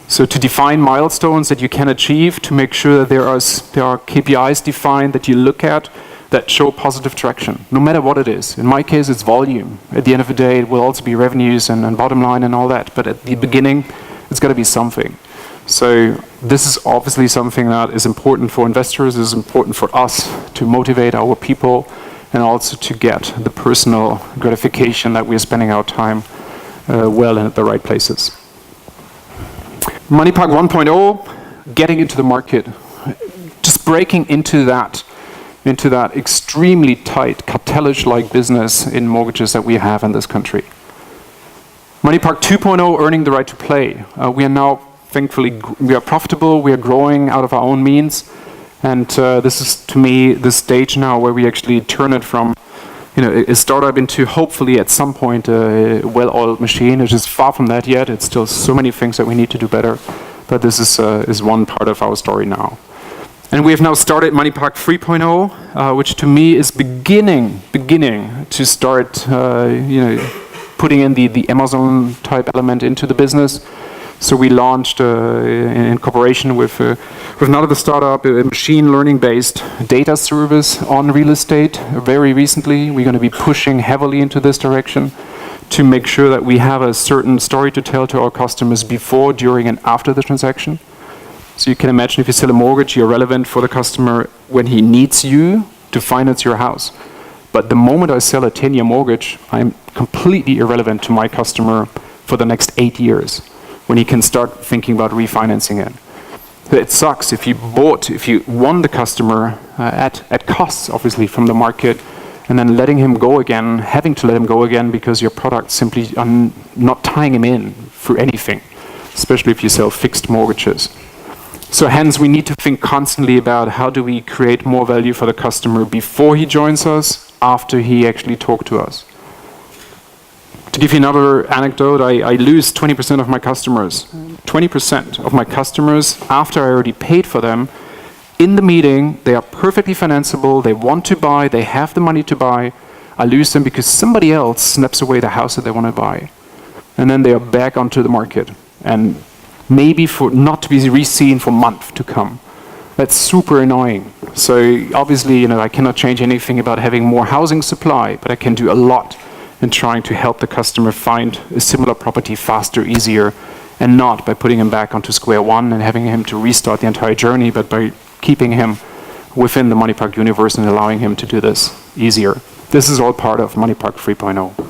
So to define milestones that you can achieve, to make sure that there are KPIs defined that you look at that show positive traction, no matter what it is. In my case, it's volume. At the end of the day, it will also be revenues and bottom line and all that. But at the beginning, it's got to be something. So this is obviously something that is important for investors, is important for us to motivate our people, and also to get the personal gratification that we're spending our time well and at the right places. MoneyPark 1.0, getting into the market, just breaking into that extremely tight, cartellage-like business in mortgages that we have in this country. MoneyPark 2.0, earning the right to play. We are now, thankfully, we are profitable, we are growing out of our own means, and this is, to me, the stage now where we actually turn it from a startup into, hopefully, at some point, a well-oiled machine. It is far from that yet. It's still so many things that we need to do better, but this is one part of our story now. And we have now started MoneyPark 3.0, which to me is beginning to start, putting in the Amazon type element into the business. So we launched in cooperation with another startup, a machine learning based data service on real estate. Very recently, we're going to be pushing heavily into this direction to make sure that we have a certain story to tell to our customers before, during, and after the transaction. So you can imagine if you sell a mortgage, you're relevant for the customer when he needs you to finance your house. But the moment I sell a 10-year mortgage, I'm completely irrelevant to my customer for the next 8 years, when he can start thinking about refinancing it. It sucks if you won the customer at costs, obviously, from the market, and then letting him go again, having to let him go again because your product simply are not tying him in through anything, especially if you sell fixed mortgages. So hence, we need to think constantly about how do we create more value for the customer before he joins us, after he actually talked to us. To give you another anecdote, I lose 20% of my customers. 20% of my customers, after I already paid for them, in the meeting, they are perfectly financeable, they want to buy, they have the money to buy. I lose them because somebody else snaps away the house that they want to buy. And then they are back onto the market. And maybe for not to be re-seen for months to come. That's super annoying. So obviously, I cannot change anything about having more housing supply, but I can do a lot in trying to help the customer find a similar property faster, easier, and not by putting him back onto square one and having him to restart the entire journey, but by keeping him within the MoneyPark universe and allowing him to do this easier. This is all part of MoneyPark 3.0.